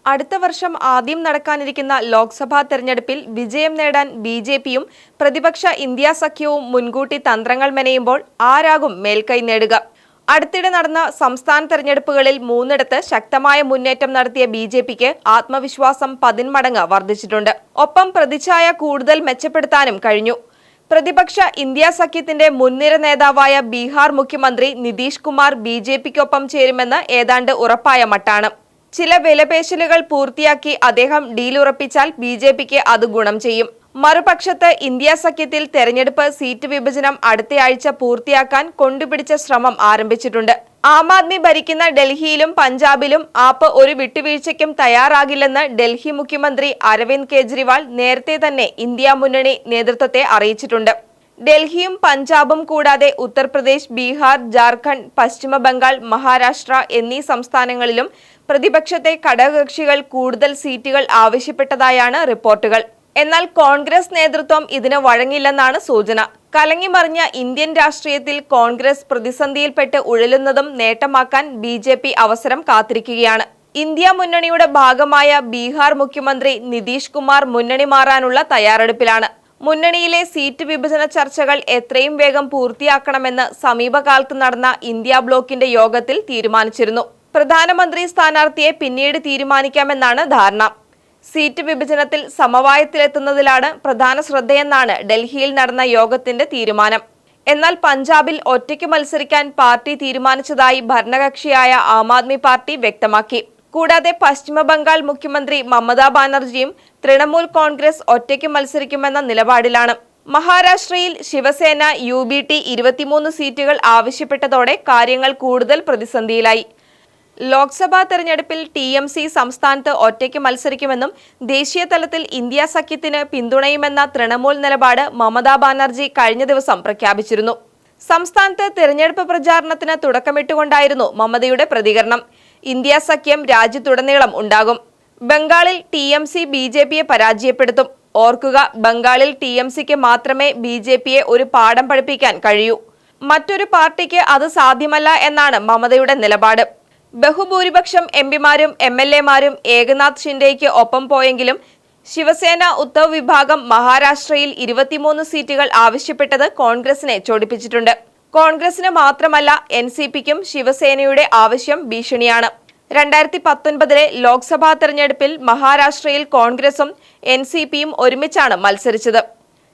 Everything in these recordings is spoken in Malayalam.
അടുത്ത വർഷം ആദ്യം നടക്കാനിരിക്കുന്ന ലോക്സഭാ തെരഞ്ഞെടുപ്പിൽ വിജയം നേടാൻ ബിജെപിയും പ്രതിപക്ഷ ഇന്ത്യ സഖ്യവും മുൻകൂട്ടി തന്ത്രങ്ങൾ മെനയുമ്പോൾ ആരാകും മേൽക്കൈ നേടുക? അടുത്തിടെ നടന്ന സംസ്ഥാന തെരഞ്ഞെടുപ്പുകളിൽ 3 ശക്തമായ മുന്നേറ്റം നടത്തിയ ബിജെപിക്ക് ആത്മവിശ്വാസം 10 മടങ്ങ് വർദ്ധിച്ചിട്ടുണ്ട്. ഒപ്പം പ്രതിച്ഛായ കൂടുതൽ മെച്ചപ്പെടുത്താനും കഴിഞ്ഞു. പ്രതിപക്ഷ ഇന്ത്യ സഖ്യത്തിന്റെ മുൻനിര നേതാവായ ബീഹാർ മുഖ്യമന്ത്രി നിതീഷ് കുമാർ ബിജെപിക്കൊപ്പം ചേരുമെന്ന് ഏതാണ്ട് ഉറപ്പായ മട്ടാണ്. ചില വിലപേശലുകൾ പൂർത്തിയാക്കി അദ്ദേഹം ഡീൽ ഉറപ്പിച്ചാൽ ബിജെപിക്ക് അത് ഗുണം ചെയ്യും. മറുപക്ഷത്ത് ഇന്ത്യ സഖ്യത്തിൽ തെരഞ്ഞെടുപ്പ് സീറ്റ് വിഭജനം അടുത്തയാഴ്ച പൂർത്തിയാക്കാൻ കൊണ്ടുപിടിച്ച ശ്രമം ആരംഭിച്ചിട്ടുണ്ട്. ആം ആദ്മി ഭരിക്കുന്ന ഡൽഹിയിലും പഞ്ചാബിലും ആപ്പ് ഒരു വിട്ടുവീഴ്ചയ്ക്കും തയ്യാറാകില്ലെന്ന് ഡൽഹി മുഖ്യമന്ത്രി അരവിന്ദ് കെജ്രിവാൾ നേരത്തെ തന്നെ ഇന്ത്യ മുന്നണി നേതൃത്വത്തെ അറിയിച്ചിട്ടുണ്ട്. ഡൽഹിയും പഞ്ചാബും കൂടാതെ ഉത്തർപ്രദേശ്, ബീഹാർ, ജാർഖണ്ഡ്, പശ്ചിമ ബംഗാൾ, മഹാരാഷ്ട്ര എന്നീ സംസ്ഥാനങ്ങളിലും പ്രതിപക്ഷത്തെ ഘടകകക്ഷികൾ കൂടുതൽ സീറ്റുകൾ ആവശ്യപ്പെട്ടതായാണ് റിപ്പോർട്ടുകൾ. എന്നാൽ കോൺഗ്രസ് നേതൃത്വം ഇതിന് വഴങ്ങില്ലെന്നാണ് സൂചന. കലങ്ങിമറിഞ്ഞ ഇന്ത്യൻ രാഷ്ട്രീയത്തിൽ കോൺഗ്രസ് പ്രതിസന്ധിയിൽപ്പെട്ട് ഉഴലുന്നതും നേട്ടമാക്കാൻ ബിജെപി അവസരം കാത്തിരിക്കുകയാണ്. ഇന്ത്യ മുന്നണിയുടെ ഭാഗമായ ബീഹാർ മുഖ്യമന്ത്രി നിതീഷ് കുമാർ മുന്നണി മാറാനുള്ള തയ്യാറെടുപ്പിലാണ്. മുന്നണിയിലെ സീറ്റ് വിഭജന ചർച്ചകൾ എത്രയും വേഗം പൂർത്തിയാക്കണമെന്ന് സമീപകാലത്ത് നടന്ന ഇന്ത്യ ബ്ലോക്കിന്റെ യോഗത്തിൽ തീരുമാനിച്ചിരുന്നു. പ്രധാനമന്ത്രി സ്ഥാനാർത്ഥിയെ പിന്നീട് തീരുമാനിക്കാമെന്നാണ് ധാരണ. സീറ്റ് വിഭജനത്തിൽ സമവായത്തിലെത്തുന്നതിലാണ് പ്രധാന ശ്രദ്ധയെന്നാണ് ഡൽഹിയിൽ നടന്ന യോഗത്തിന്റെ തീരുമാനം. എന്നാൽ പഞ്ചാബിൽ ഒറ്റയ്ക്ക് മത്സരിക്കാൻ പാർട്ടി തീരുമാനിച്ചതായി ഭരണകക്ഷിയായ ആം ആദ്മി പാർട്ടി വ്യക്തമാക്കി. കൂടാതെ പശ്ചിമ ബംഗാൾ മുഖ്യമന്ത്രി മമതാ ബാനർജിയും തൃണമൂൽ കോൺഗ്രസ് ഒറ്റയ്ക്ക് മത്സരിക്കുമെന്ന നിലപാടിലാണ്. മഹാരാഷ്ട്രയിൽ ശിവസേന UBT 23 സീറ്റുകൾ ആവശ്യപ്പെട്ടതോടെ കാര്യങ്ങൾ കൂടുതൽ പ്രതിസന്ധിയിലായി. ലോക്സഭാ തെരഞ്ഞെടുപ്പിൽ TMC സംസ്ഥാനത്ത് ഒറ്റയ്ക്ക് മത്സരിക്കുമെന്നും ദേശീയ തലത്തിൽ ഇന്ത്യ സഖ്യത്തിന് പിന്തുണയുമെന്ന തൃണമൂൽ നിലപാട് മമതാ ബാനർജി കഴിഞ്ഞ ദിവസം പ്രഖ്യാപിച്ചിരുന്നു. സംസ്ഥാനത്ത് തെരഞ്ഞെടുപ്പ് പ്രചാരണത്തിന് തുടക്കമിട്ടുകൊണ്ടായിരുന്നു മമതയുടെ പ്രതികരണം. ഇന്ത്യ സഖ്യം രാജ്യത്തുടനീളം ഉണ്ടാകും. ബംഗാളിൽ TMC BJPയെ പരാജയപ്പെടുത്തും. ഓർക്കുക, ബംഗാളിൽ TMCക്ക് മാത്രമേ BJPയെ ഒരു പാഠം പഠിപ്പിക്കാൻ കഴിയൂ. മറ്റൊരു പാർട്ടിക്ക് അത് സാധ്യമല്ല എന്നാണ് മമതയുടെ നിലപാട്. ബഹുഭൂരിപക്ഷം MPമാരും MLAമാരും ഏകനാഥ് ഷിൻഡെയ്ക്ക് ഒപ്പം പോയെങ്കിലും ശിവസേന ഉദ്ധവ് വിഭാഗം മഹാരാഷ്ട്രയിൽ 23 സീറ്റുകൾ ആവശ്യപ്പെട്ടത് കോൺഗ്രസിനെ ചൊടിപ്പിച്ചിട്ടുണ്ട്. കോൺഗ്രസിന് മാത്രമല്ല NCPക്കും ശിവസേനയുടെ ആവശ്യം ഭീഷണിയാണ്. 2019 ലോക്സഭാ തെരഞ്ഞെടുപ്പിൽ മഹാരാഷ്ട്രയിൽ കോൺഗ്രസും NCPയും ഒരുമിച്ചാണ് മത്സരിച്ചത്.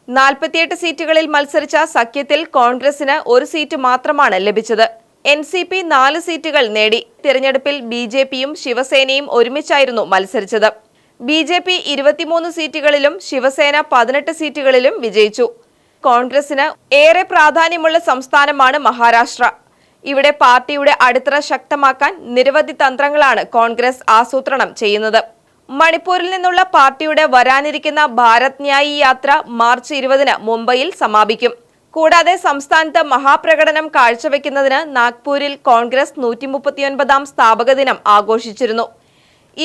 48 സീറ്റുകളിൽ മത്സരിച്ച സഖ്യത്തിൽ കോൺഗ്രസിന് ഒരു സീറ്റ് മാത്രമാണ് ലഭിച്ചത്. NCP 4 സീറ്റുകൾ നേടി. തിരഞ്ഞെടുപ്പിൽ BJPയും ശിവസേനയും ഒരുമിച്ചായിരുന്നു മത്സരിച്ചത്. BJP 23 സീറ്റുകളിലും ശിവസേന 18 സീറ്റുകളിലും വിജയിച്ചു. കോൺഗ്രസിന് ഏറെ പ്രാധാന്യമുള്ള സംസ്ഥാനമാണ് മഹാരാഷ്ട്ര. ഇവിടെ പാർട്ടിയുടെ അടിത്തറ ശക്തമാക്കാൻ നിരവധി തന്ത്രങ്ങളാണ് കോൺഗ്രസ് ആസൂത്രണം ചെയ്യുന്നത്. മണിപ്പൂരിൽ നിന്നുള്ള പാർട്ടിയുടെ വരാനിരിക്കുന്ന ഭാരത് ന്യായി യാത്ര മാർച്ച് 20 മുംബൈയിൽ സമാപിക്കും. കൂടാതെ സംസ്ഥാനത്ത് മഹാപ്രകടനം കാഴ്ചവെക്കുന്നതിന് നാഗ്പൂരിൽ കോൺഗ്രസ് 139ാം സ്ഥാപക ദിനം ആഘോഷിച്ചിരുന്നു.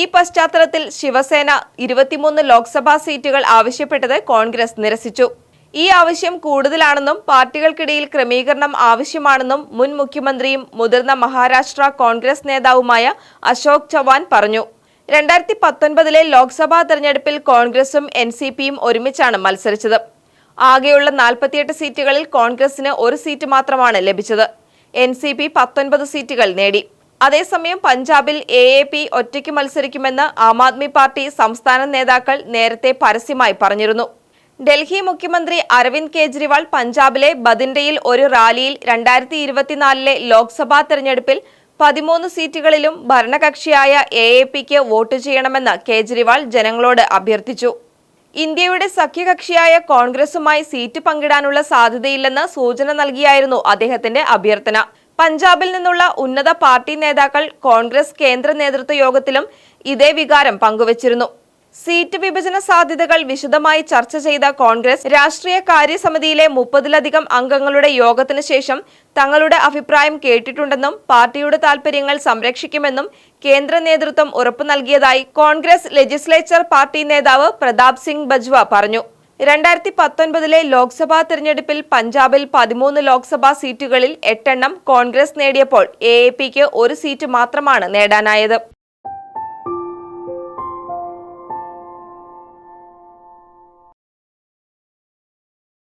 ഈ പശ്ചാത്തലത്തിൽ ശിവസേന 23 ലോക്സഭാ സീറ്റുകൾ ആവശ്യപ്പെട്ടത് കോൺഗ്രസ് നിരസിച്ചു. ഈ ആവശ്യം കൂടുതലാണെന്നും പാർട്ടികൾക്കിടയിൽ ക്രമീകരണം ആവശ്യമാണെന്നും മുൻ മുഖ്യമന്ത്രിയും മുതിർന്ന മഹാരാഷ്ട്ര കോൺഗ്രസ് നേതാവുമായ അശോക് ചവാൻ പറഞ്ഞു. 2019 ലോക്സഭാ തെരഞ്ഞെടുപ്പിൽ കോൺഗ്രസും NCPയും ഒരുമിച്ചാണ് മത്സരിച്ചത്. ആകെയുള്ള 48 സീറ്റുകളിൽ കോൺഗ്രസിന് ഒരു സീറ്റ് മാത്രമാണ് ലഭിച്ചത്. NCP 19 സീറ്റുകൾ നേടി. അതേസമയം പഞ്ചാബിൽ AAP ഒറ്റയ്ക്ക് മത്സരിക്കുമെന്ന് ആം ആദ്മി പാർട്ടി സംസ്ഥാന നേതാക്കൾ നേരത്തെ പരസ്യമായി പറഞ്ഞിരുന്നു. ഡൽഹി മുഖ്യമന്ത്രി അരവിന്ദ് കെജ്രിവാൾ പഞ്ചാബിലെ ബതിൻഡയിൽ ഒരു റാലിയിൽ 2024 ലോക്സഭാ തെരഞ്ഞെടുപ്പിൽ 13 സീറ്റുകളിലും ഭരണകക്ഷിയായ AAPക്ക് വോട്ട് ചെയ്യണമെന്ന് കെജ്രിവാൾ ജനങ്ങളോട് അഭ്യർത്ഥിച്ചു. ഇന്ത്യയുടെ സഖ്യകക്ഷിയായ കോൺഗ്രസുമായി സീറ്റ് പങ്കിടാനുള്ള സാധ്യതയില്ലെന്ന് സൂചന നൽകിയായിരുന്നു അദ്ദേഹത്തിന്റെ അഭ്യർത്ഥന. പഞ്ചാബിൽ നിന്നുള്ള ഉന്നത പാർട്ടി നേതാക്കൾ കോൺഗ്രസ് കേന്ദ്ര നേതൃത്വ യോഗത്തിലും ഇതേ വികാരം പങ്കുവച്ചിരുന്നു. സീറ്റ് വിഭജന സാധ്യതകൾ വിശദമായി ചർച്ച ചെയ്ത കോൺഗ്രസ് രാഷ്ട്രീയ കാര്യസമിതിയിലെ 30ലധികം അംഗങ്ങളുടെ യോഗത്തിന് ശേഷം തങ്ങളുടെ അഭിപ്രായം കേട്ടിട്ടുണ്ടെന്നും പാർട്ടിയുടെ താൽപര്യങ്ങൾ സംരക്ഷിക്കുമെന്നും കേന്ദ്ര നേതൃത്വം ഉറപ്പു നൽകിയതായി കോൺഗ്രസ് ലെജിസ്ലേച്ചർ പാർട്ടി നേതാവ് പ്രതാപ് സിംഗ് ബജ്വ പറഞ്ഞു. 2019 ലോക്സഭാ തെരഞ്ഞെടുപ്പിൽ പഞ്ചാബിൽ 13 ലോക്സഭാ സീറ്റുകളിൽ 8 കോൺഗ്രസ് നേടിയപ്പോൾ AAPക്ക് ഒരു സീറ്റ് മാത്രമാണ് നേടാനായത്.